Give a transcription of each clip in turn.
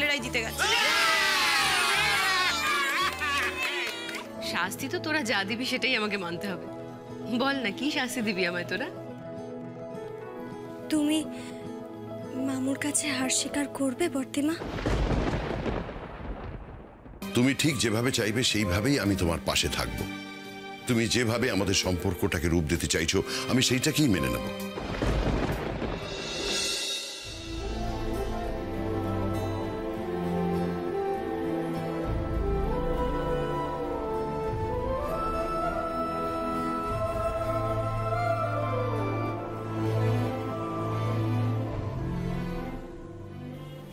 ছেলেরাই জিতে গেছে। শাস্তি তো তোরা যা দিবি সেটাই আমাকে মানতে হবে। বল না কি শাস্তি দিবি আমায় তোরা? তুমি মামুর কাছে হার স্বীকার করবে বর্তিমা? তুমি ঠিক যেভাবে চাইবে সেইভাবেই আমি তোমার পাশে থাকব। তুমি যেভাবে আমাদের সম্পর্কটাকে রূপ দিতে চাইছো আমি সেইটাকেই মেনে নেব।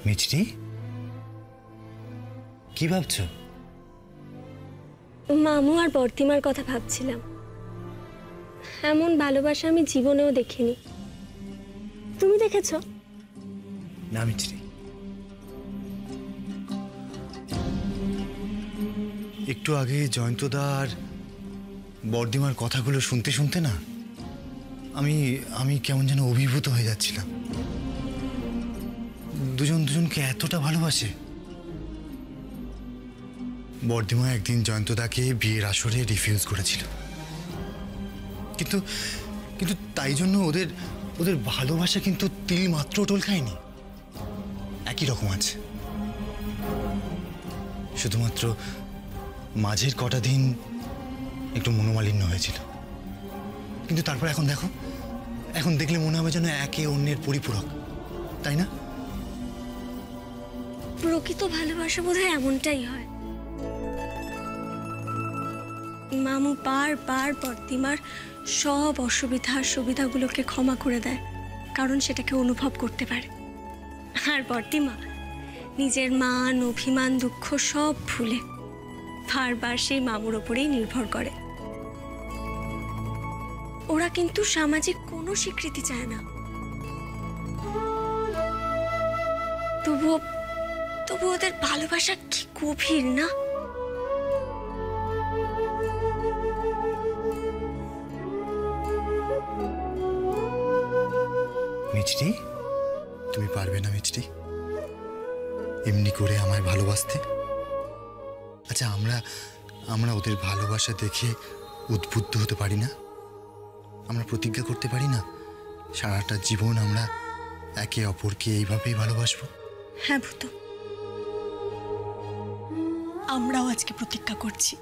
মিষ্টি, কি ভাবছো? মামু আর বর্তিমার কথা ভাবছিলাম। এমন ভালোবাসা আমি জীবনেও দেখিনি। তুমি দেখেছো? না মিষ্টি, একটু আগে জয়ন্তদা আর বর্দিমার কথাগুলো শুনতে শুনতে না আমি কেমন যেন অভিভূত হয়ে যাচ্ছিলাম। দুজন দুজনকে এতটা ভালোবাসে। বর্দিমা একদিন জয়ন্তদাকে বিয়ের আসরে রিফিউজ করেছিল, কিন্তু কিন্তু তাই জন্য ওদের ভালোবাসা কিন্তু তিল মাত্র টোল খায়নি, একই রকম আছে। শুধুমাত্র মাঝের কটা দিন একটু মনোমালিন্য হয়েছিল, কিন্তু তারপর এখন দেখো, এখন দেখলে মনে হবে যেন একে অন্যের পরিপূরক, তাই না? প্রকৃত ভালোবাসা বোধহয় এমনটাই হয়। মামু বারবার বর্তিমার সব অসুবিধা সুবিধাগুলোকে ক্ষমা করে দেয়, কারণ সেটাকে অনুভব করতে পারে। আর বর্তিমা নিজের মান অভিমান দুঃখ সব ভুলে বারবার সেই মামুর ওপরেই নির্ভর করে। ওরা কিন্তু সামাজিক কোনো স্বীকৃতি চায় না। তবু ওদের ভালোবাসা কি গভীর না? মিষ্টি, তুমি পারবে না মিষ্টি এমনি করে আমায় ভালোবাসতে? আচ্ছা, আমরা ওদের ভালোবাসা দেখে উদ্বুদ্ধ হতে পারি না? আমরা প্রতিজ্ঞা করতে পারি না সারাটা জীবন আমরা একে অপরকে এইভাবেই ভালোবাসবো? হ্যাঁ ভূত, আমরাও আজকে প্রতিজ্ঞা করছি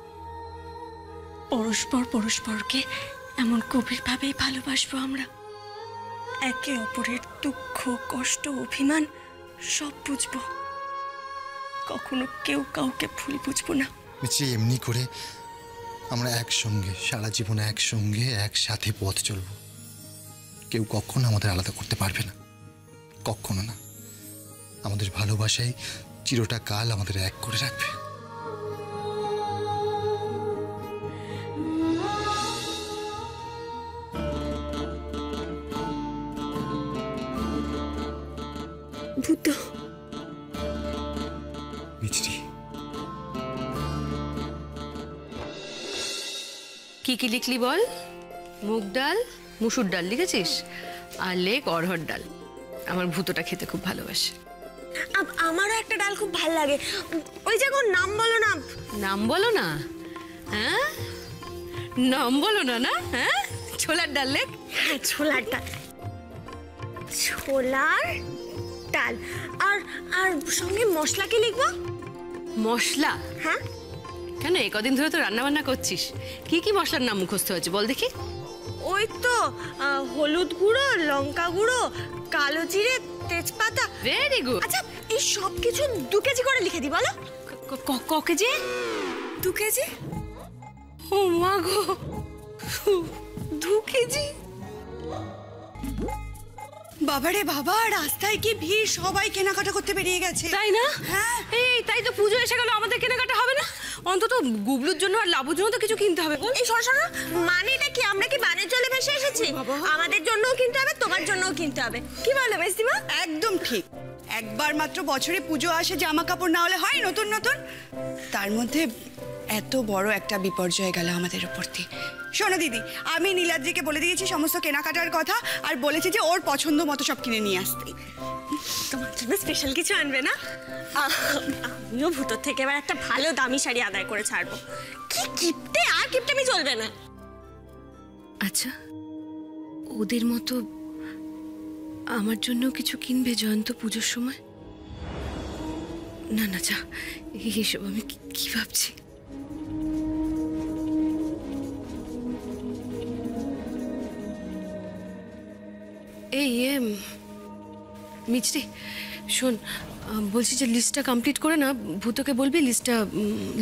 পরস্পরকে এমন গভীরভাবেই ভালোবাসবো। আমরা একে অপরের দুঃখ কষ্ট অভিমান সব বুঝবো, কখনো কেউ কাউকে ভুল বুঝবো না। মিষ্টি, এমনি করে আমরা একসঙ্গে সারা জীবন একসঙ্গে একসাথে পথ চলব। কেউ কখনো আমাদের আলাদা করতে পারবে না, কখনো না। আমাদের ভালোবাসাই চিরটা কাল আমাদের এক করে রাখবে। ভূত, মিষ্টি, কি কি লিখলি বল? মুগ ডাল মুসুর ডাল লিখেছিস, আর লেখ অরহর ডাল। আমার ভূতটা খেতে খুব ভালোবাসে। আমারও একটা ডাল খুব ভালো লাগে। ওই যে নাম বলো না। নাম বলো না? হ্যাঁ, নাম বলো না? না, হ্যাঁ, ছোলার ডাল লেখ। হ্যাঁ, ছোলার ডাল। ছোলার ডাল আর সঙ্গে মশলা কি লিখবো? মশলা? হ্যাঁ। কেন, এই কদিন ধরে তো রান্না বান্না করছিস, কি কি মশলার নাম মুখস্থ হয়েছে বল দেখি? ওই তো হলুদ গুঁড়ো, লঙ্কা গুঁড়ো, কালো জিরে, তেজপাতা। Very good. আচ্ছা, এই সব কিছু 2 কেজি করে লিখে দি বলো। ক কেজি? 2 কেজি। ও মা গো, 2 কেজি! বাবারে বাবা, রাস্তায় কি ভিড়, সবাই কেনাকাটা করতে বেরিয়ে গেছে, তাই না? হ্যাঁ। এই তাই তো, পুজো এসে গেল, আমাদের কেনাকাটা হবে না? অন্তত গুবলুর জন্য আর লাবুর জন্য তো কিছু কিনতে হবে। এই সরসরা মানেটা কি? আমরা কি বানের জলে ভেসে এসেছি? আমাদের জন্যও কিনতে হবে, তোমার জন্যও কিনতে হবে। কি বলো মেসিমা? একদম ঠিক। একবার মাত্র বছরে পুজো আসে, জামা কাপড় না হলে হয় নতুন নতুন। তার মধ্যে এত বড় একটা বিপর্যয় গেল আমাদের উপর দিয়ে। শোনো দিদি, আমি নীলাদ্রিকে বলে দিয়েছি সমস্ত কেনাকাটার কথা, আর বলেছি যে ওর পছন্দ মতো সব কিনে নিয়ে আসতে। তোমার জন্য স্পেশাল কিছু আনবে না? আমিও ভুটোর থেকে এবার একটা ভালো দামি শাড়ি আদায় করে ছাড়বো। কি কিপটে, আর কিপটেমি চলবে না। আচ্ছা, ওদের মতো আমার জন্য কিছু কিনবে জয়ন্ত পুজোর সময়? না না, যা, এইসব আমি কি ভাবছি। এই মিষ্টি, শোন, বলছি যে লিস্টটা কমপ্লিট করে না ভূতকে বলবি লিস্টটা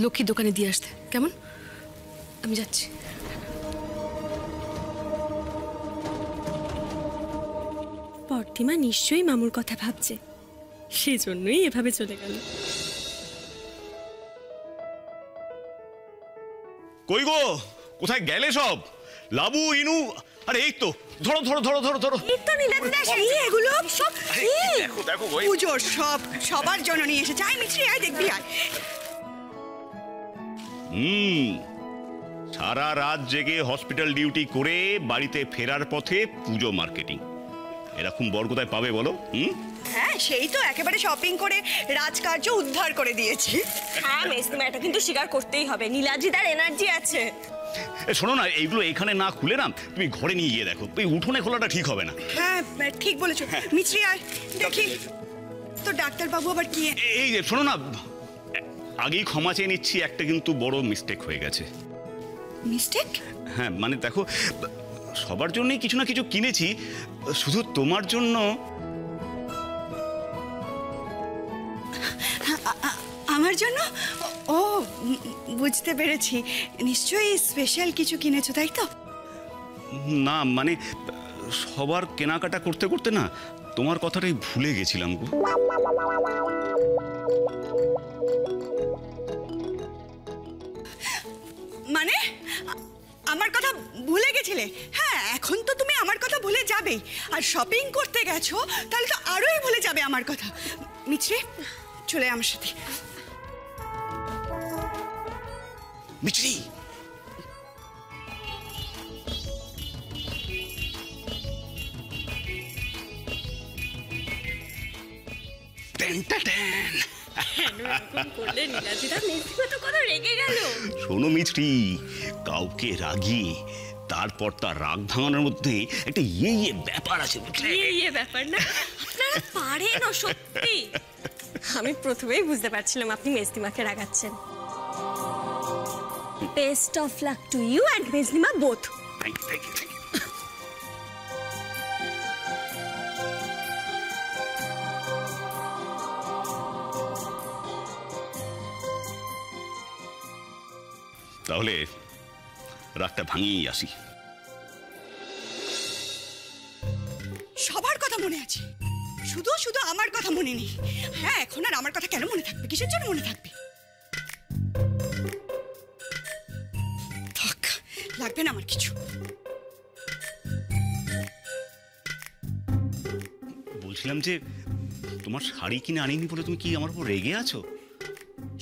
লক্ষ্মীর দোকানে দিয়ে আসতে, কেমন? আমি যাচ্ছি। প্রতিমা নিশ্চয়ই মামুর কথা ভাবছে, সেজন্যই এভাবে চলে গেল। কই গো, কোথায় গেলে সব? লাবু, ইনু, আরে এই তো, ধরো ধরো ধরো ধরো ধরো। এগুলো সব দেখো দেখো, পুজোর সবার জন্য নিয়ে এসেছে। আয় মিষ্টি, আয় দেখবি, আয়। সারা রাত জেগে হসপিটাল ডিউটি করে বাড়িতে ফেরার পথে পুজো মার্কেটিং, এরকম বর কোথায় পাবে বলো? হ্যাঁ, সেই তো একেবারে শপিং করে রাজকার্য উদ্ধার করে দিয়েছি। হ্যাঁ মেসিমা, এটা কিন্তু স্বীকার করতেই হবে, নীলাদ্রিদার এনার্জি আছে। শোনো না, এইগুলো এখানে না খুলে না তুমি ঘরে নিয়ে গিয়ে দেখো, এই উঠোনে খোলাটা ঠিক হবে না। হ্যাঁ ঠিক বলেছো মিছরি, আয় দেখি তো ডাক্তারবাবু আবার কি। এই যে শোনো না, আগেই ক্ষমা চেয়ে নিচ্ছি, একটা কিন্তু বড় মিস্টেক হয়ে গেছে। মিস্টেক? হ্যাঁ মানে দেখো, সবার জন্যই কিছু না কিছু কিনেছি, শুধু তোমার জন্য। আমার জন্য? ও বুঝতে পেরেছি, নিশ্চয়ই স্পেশাল কিছু কিনেছো, তাই তো? না মানে সবার কেনাকাটা করতে করতে না তোমার কথাটাই ভুলে গেছিলাম গো। মানে আমার কথা ভুলে গেছিলে? হ্যাঁ, এখন তো তুমি আমার কথা ভুলে যাবেই, আর শপিং করতে গেছো তাহলে তো আরোই ভুলে যাবে আমার কথা। মিছরি, চলে আমার সাথে। মিছরি, শোনো মিছরি, কাউকে রাগিয়ে তারপর তার রাগ ভাঙানোর মধ্যে একটা ইয়ে ব্যাপার আছে, ব্যাপার না? আপনারা পারেন সত্যি। আমি প্রথমেই বুঝতে পারছিলাম আপনি মেজদিমাকে রাগাচ্ছেন। Best of luck to you and মেজদিমা বোথ। তাহলে রাগটা ভাঙিয়ে আসি। সবার কথা মনে আছে, শুধু শুধু আমার কথা মনে নেই। হ্যাঁ, এখন আর আমার কথা কেন মনে থাকবে? কিসের জন্য মনে থাকবে? থাক, লাগবে না আমার কিছু। বলছিলাম যে তোমার শাড়ি কিনে আনিনি বলে তুমি কি আমার উপর রেগে আছো?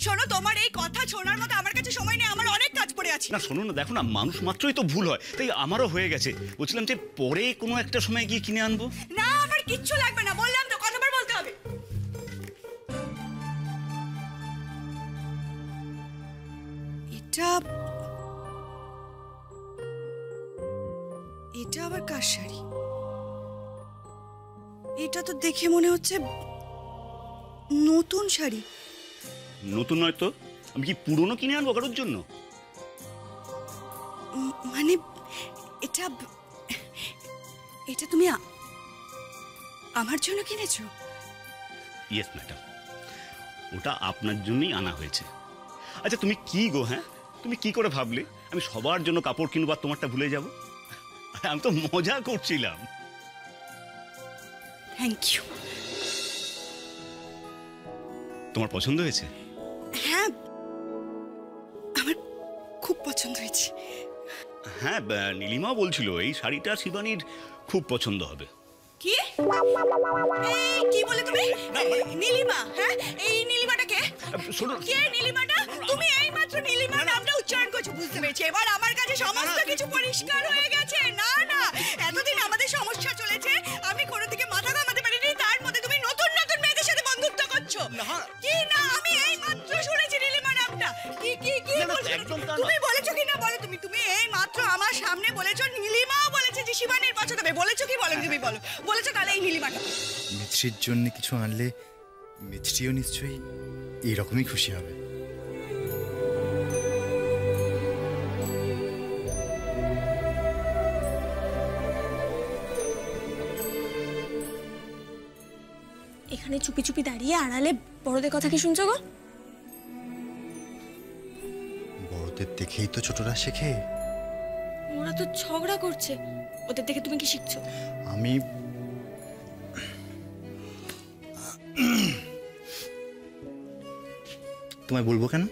শোনো, তোমার এই কথা শোনার মতো আমার কাছে সময় নেই, আমার অনেক কাজ পড়ে আছে। না শোনো না, দেখো না, মানুষ মাত্রই তো ভুল হয়, তাই আমারও হয়ে গেছে। বলছিলাম যে পরে কোনো একটা সময় গিয়ে কিনে আনবো। না, আমার কিচ্ছু লাগবে না, বললাম তো, কতবার বলতে হবে? এটা আবার কার শাড়ি? এটা তো দেখে মনে হচ্ছে নতুন শাড়ি। নতুন নয় তো, আমি কি পুরনো কিনে আনবো কারোর জন্য? মানে এটা এটা তুমি আমার জন্য কিনেছো? ইয়েস ম্যাডাম, ওটা আপনার জন্যই আনা হয়েছে। আচ্ছা তুমি কি গো, হ্যাঁ তুমি কি করে ভাবলে আমি সবার জন্য কাপড় কিনবো আর তোমারটা ভুলে যাব? আমি তো মজা করছিলাম। Thank you. তোমার পছন্দ হয়েছে? হ্যাঁ, আমার খুব পছন্দ হয়েছে। হ্যাঁ, নীলিমা বলছিল এই শাড়িটা শিবানীর খুব পছন্দ হবে। কি? এই কি বলে তুমি? নীলিমা? হ্যাঁ, এই নীলিমাটা কে? শোনো, কে নীলিমাটা? তুমি এইমাত্র নীলিমার নাম কিছু বুঝতে পেরেছি, এবার আমার কাছে সমস্ত কিছু পরিষ্কার হয়ে গেছে। না না, এতদিন আমাদের সমস্যা চলেছে, আমি কোনো দিকে মাথা ঘামাতে পারিনি, তার মধ্যে তুমি নতুন নতুন মেয়েদের সাথে বন্ধুত্ব করছো। কি না, আমি এই মাত্র শুনেছি নীলিমা নামটা। কি কি কি বলছো? তুমি বলেছো কি না বলো, তুমি এই মাত্র আমার সামনে বলেছো, নীলিমাও বলেছে যে শিবানীর পছন্দ হবে। বলেছো কি বলো, তুমি বলো। বলেছো তাহলে এই নীলিমাটা। মিছরির জন্য কিছু আনলে মিছরিও নিশ্চয়ই এইরকমই খুশি হবে। এখানে চুপি চুপি দাঁড়িয়ে আড়ালে বড়দের কথা কি শুনছো গো? বড়দের দেখেই তো ছোটরা শেখে। ওরা তো ঝগড়া করছে, ওদের দেখে তুমি কি শিখছো? আমি তোমায় বলবো কেন?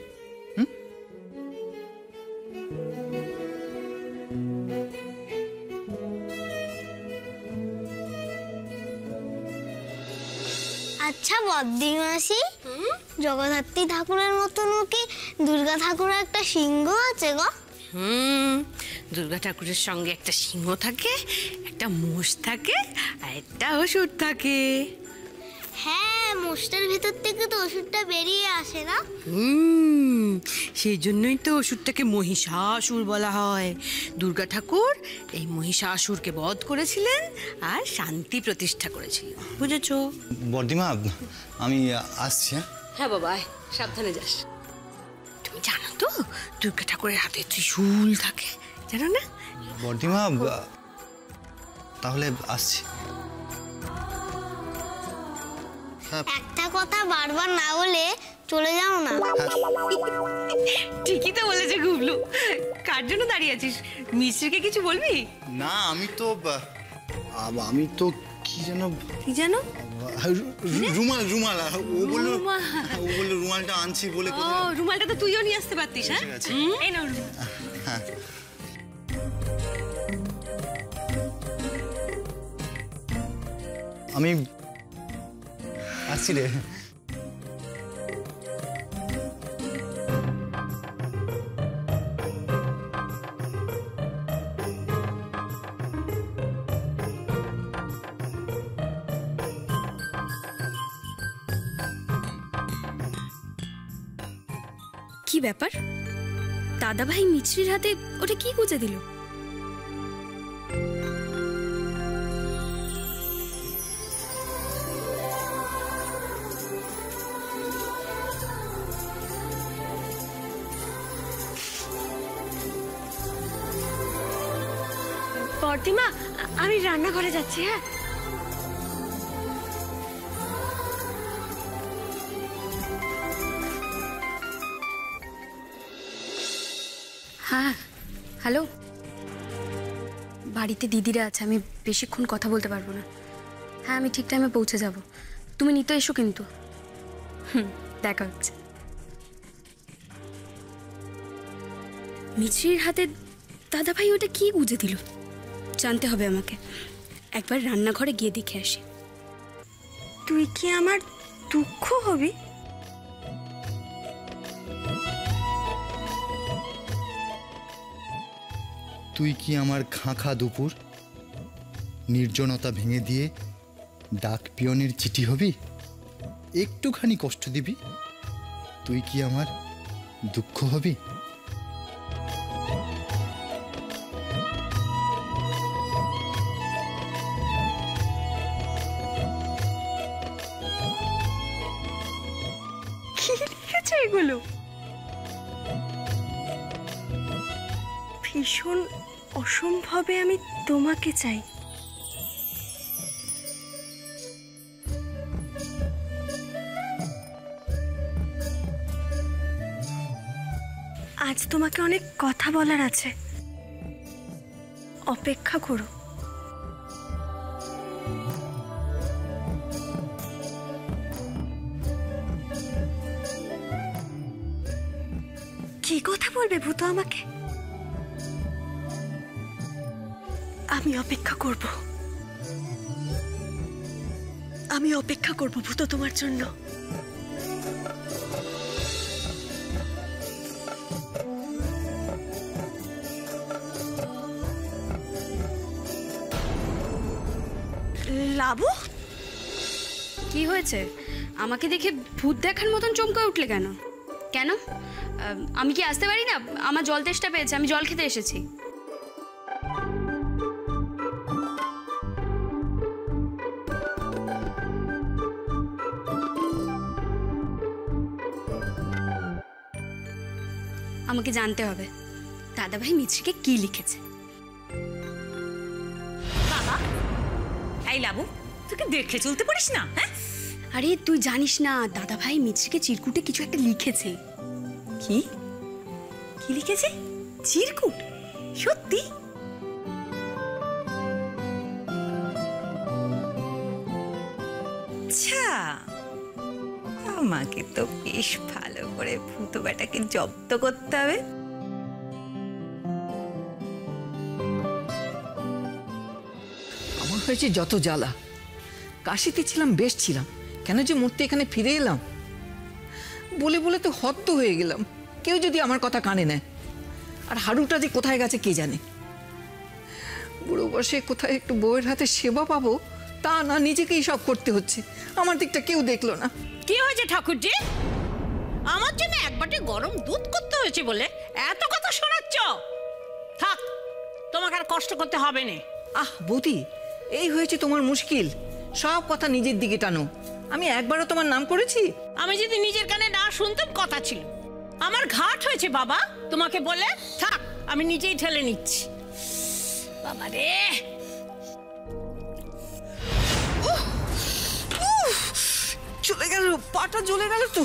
আচ্ছা বদ্দি মাসি, জগদ্ধাত্রী ঠাকুরের মতনও কি দুর্গা ঠাকুরের একটা সিংহ আছে গো? দুর্গা ঠাকুরের সঙ্গে একটা সিংহ থাকে, একটা মোষ থাকে, আর একটা অসুর থাকে। হ্যাঁ, মোষটার ভেতর থেকে তো ওষুধটা বেরিয়ে আসে না? সেই জন্যই তো অসুরটাকে মহিষাসুর বলা হয়। দুর্গা ঠাকুর এই মহিষাসুরকে বধ করেছিলেন আর শান্তি প্রতিষ্ঠা করেছিলেন, বুঝেছো? বর্দিমা, আমি আসছি। হ্যাঁ বাবা, সাবধানে যাস। তুমি জানো তো দুর্গা ঠাকুরের হাতে ত্রিশূল থাকে, জানো না? বর্দিমা, তাহলে আসছি। একটা কথা বারবার না বলে চলে যাও না। ঠিকই তো বলেছে গুবলু। কার জন্য দাঁড়িয়ে আছিস? মিস্ত্রিকে কিছু বলবি? না, আমি তো কি যেন রুমাল ও বললো রুমালটা আনছি বলে। ও, রুমালটা তো তুইও নিয়ে আসতে পারতিস। হ্যাঁ, এই নাও রুমাল। আমি আসছি রে। কি ব্যাপার? দাদাভাই মিছরির হাতে ওটা কি গুজে দিল? বর্দিমা, আমি রান্নাঘরে যাচ্ছি। হ্যাঁ, হ্যাঁ, হ্যালো। বাড়িতে দিদিরা আছে, আমি বেশিক্ষণ কথা বলতে পারবো না। হ্যাঁ, আমি ঠিক টাইমে পৌঁছে যাব। তুমি নিতে এসো কিন্তু। দেখা হচ্ছে। মিছরির হাতে দাদাভাই ওটা কি গুজে দিল জানতে হবে আমাকে। একবার রান্নাঘরে গিয়ে দেখে আসি। তুই কি আমার দুঃখ হবি? তুই কি আমার খাঁখা দুপুর নির্জনতা ভেঙে দিয়ে ডাক পিয়নের চিঠি হবি? একটুখানি কষ্ট দিবি? তুই কি আমার দুঃখ হবি? কি লিখেছে এগুলো? ভীষণ অসম্ভবে আমি তোমাকে চাই। আজ তোমাকে অনেক কথা বলার আছে, অপেক্ষা করো। কি কথা বলবে ভূত আমাকে? আমি অপেক্ষা করব, আমি অপেক্ষা করব ভূত তোমার জন্য। লাবু, কি হয়েছে? আমাকে দেখে ভূত দেখার মতন চমকে উঠলে কেন? কেন আমি কি আসতে পারি না? আমার জল তেষ্টা পেয়েছে, আমি জল খেতে এসেছি। আমাকে জানতে হবে দাদাভাই মিছরিকে কি লিখেছে। বাবা, এই লাবু, তুই দেখে চলতে পারিস না? হ্যাঁ, আরে তুই জানিস না, দাদাভাই মিছরিকে চিরকুটে কিছু একটা লিখেছে। কি কি লিখেছে? চিরকুট? সত্যি? আচ্ছা, আমাকে তো বেশ ভালো করে ভূত বেটাকে জব্দ করতে হবে। আমার হয়েছে যত জ্বালা। কাশিতে ছিলাম, বেশ ছিলাম, কেন যে মরতে এখানে ফিরে এলাম? বলে বলে তো হত্যা হয়ে গেলাম। কেউ যদি আমার কথা কানে নেয়। আর হাড়ুটা যে কোথায় গেছে কে জানে। বুড়ো বয়সে কোথায় একটু বউয়ের হাতে সেবা পাবো তা না, নিজেকেই সব করতে হচ্ছে। আমার দিকটা কেউ দেখলো না। কি হয়েছে ঠাকুরজি? আমার জন্য এক বাটি গরম দুধ করতে হয়েছে বলে এত কথা শোনাচ্ছ? থাক, তোমাকে আর কষ্ট করতে হবে না। আহ বৌদি, এই হয়েছে তোমার মুশকিল। সব কথা নিজের দিকে টানো। আমি একবারও তোমার নাম করেছি? আমি যদি নিজের কানে না শুনতাম কথা ছিল। আমার ঘাট হয়েছে বাবা তোমাকে বলে। থাক, আমি নিজেই ঠেলে নিচ্ছি। বাবা রে, চলে গেল, পাটা জ্বলে গেল তো।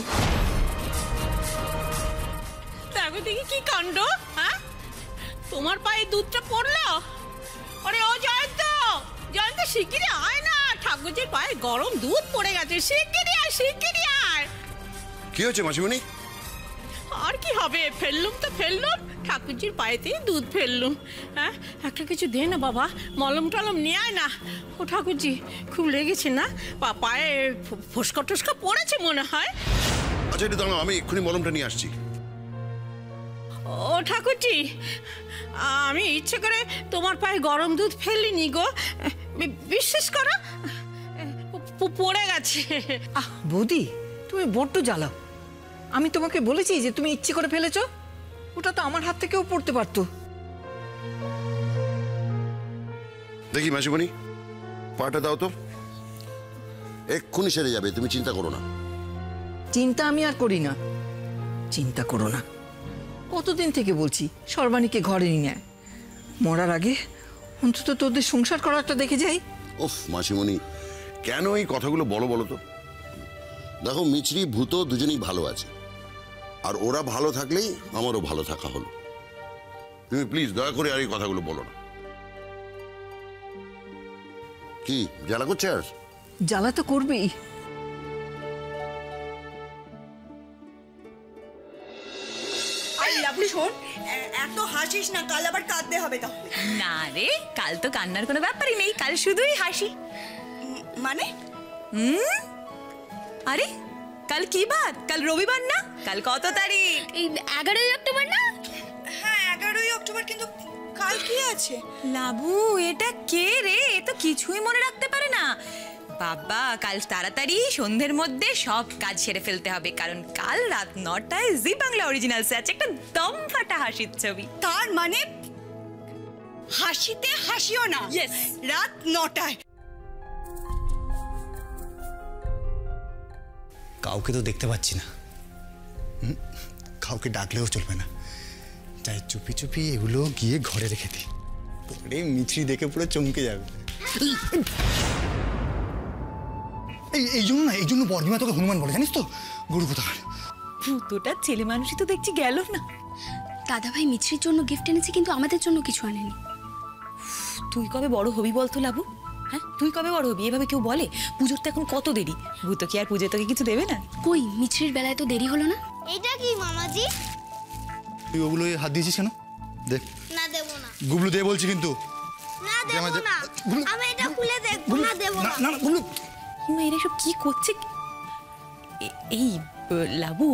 দেখো দেখি কি কাণ্ড। হ্যাঁ, তোমার পায়ে দুধটা পড়লো। আরে ও জয়ন্ত, জয়ন্ত শিগগিরি আয় না, ঠাকুরজির পায়ে গরম দুধ পড়ে গেছে। শিগগিরি আয়, শিগগিরি আয়। কি হয়েছে মাসিমণি? আর কি হবে, ফেললুম তো ফেললুম, ঠাকুরজির পায়েতেই দুধ ফেললুম। হ্যাঁ, একটা কিছু দে না বাবা, মলম টলম নিয়ে আয় না। ও ঠাকুরজি, খুব লেগেছে না? পায়ে ফোসকা টোসকা পড়েছে মনে হয়। আচ্ছা এটা দাঁড়াও, আমি এক্ষুনি মলমটা নিয়ে আসছি। ও ঠাকুরজি, আমি ইচ্ছে করে তোমার পায়ে গরম দুধ ফেলিনি গো। বিশ্বাস করো, পড়ে গেছে। আহ বৌদি, তুমি বড্ড জ্বালাও। আমি তোমাকে বলেছি যে তুমি ইচ্ছে করে ফেলেছ? ওটা তো আমার হাত থেকেও পড়তে পারতো। দেখি মাসিমণি, পাটা দাও তো, এক্ষুনি সেরে যাবে, তুমি চিন্তা করো না। চিন্তা আমি আর করি না। চিন্তা করো না, কতদিন থেকে বলছি সর্বাণীকে ঘরে নিয়ে আয়। মরার আগে অন্তত তোদের সংসার করাটা দেখে যাই। ওফ মাসিমণি, কেন এই কথাগুলো বলো বলো তো? দেখো, মিছরি ভূত দুজনেই ভালো আছে, আর ওরা ভালো থাকলেই আমারও ভালো থাকা হলো। তুমি প্লিজ দয়া করে আর এই কথাগুলো বলো না। কি জ্বালা করছে? আর জ্বালা তো করবেই। শোন, এত হাসিস না, কাল আবার কাঁদতে হবে। তাহলে না রে, কাল তো কান্নার কোনো ব্যাপারই নেই, কাল শুধুই হাসি। মানে? আরে কাল কি বার? কাল রবিবার না? কাল কত তারিখ? এই 11ই অক্টোবর না? হ্যাঁ 11ই অক্টোবর, কিন্তু কাল কি আছে? লাবু, এটা কে রে? এ তো কিছুই মনে রাখতে পারে না। বাবা, কাল তাড়াতাড়ি সন্ধ্যের মধ্যে সব কাজ সেরে ফেলতে হবে, কারণ কাল রাত 9টায় জি বাংলা অরিজিনালসে আছে একটা দম ফাটা হাসির ছবি। তার মানে হাসিতে হাসিও না? Yes. রাত 9টায়। কাউকে তো দেখতে পাচ্ছি না। কাউকে ডাকলেও চলবে না। তাই চুপি চুপি এগুলো গিয়ে ঘরে রেখে দিই, পরে মিছরি দেখে পুরো চমকে যাবে। এই জন্য বর্দিমা তোকে হনুমান বলে, জানিস তো? গরু কোথাকার। ভূতটা ছেলে মানুষই তো দেখছি গেল না। দাদাভাই মিছরির জন্য গিফট এনেছে, কিন্তু আমাদের জন্য কিছু আনেনি। তুই কবে বড় হবি বলতো লাবু? হ্যাঁ, তুই কবে বড় হবি? এভাবে কেউ বলে? পুজোর তো এখন কত দেরি। ভূত কি আর পুজো তোকে কিছু দেবে না? কই, মিছরির বেলায় তো দেরি হলো না। এটা কি মামাজি? তুই ওগুলো হাত দিয়েছিস কেন? দেখ। না দেব না। গুবলু দে বলছি কিন্তু। না দেব না। আমি এটা খুলে দেখব না, দেব না। না গুবলু, এরা সব কি করছে? এই লাবু,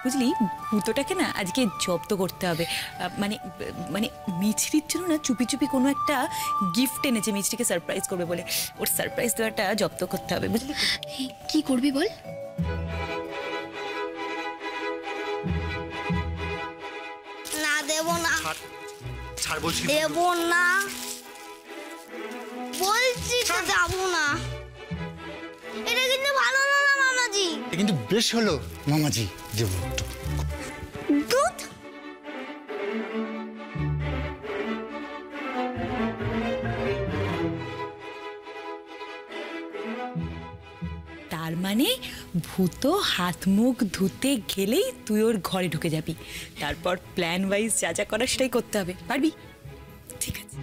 বুঝলি, ভূতটাকে না আজকে জব্দ করতে হবে। মানে মানে মিছরির জন্য না চুপি চুপি কোনো একটা গিফট এনেছে মিছরিকে সারপ্রাইজ করবে বলে। ওর সারপ্রাইজ দেওয়াটা জব্দ করতে হবে, বুঝলি? কি করবি বল? না দেব না, ছাড় বলছি। দেব না বলছি তো, যাবো না। এটা কিন্তু ভালো না না মামাজি। কিন্তু বেশ হলো মামাজি, দেব দুধ তার মানে ভূত হাত মুখ ধুতে গেলেই তুই ওর ঘরে ঢুকে যাবি, তারপর প্ল্যান ওয়াইজ যা যা করার সেটাই করতে হবে। পারবি? ঠিক আছে।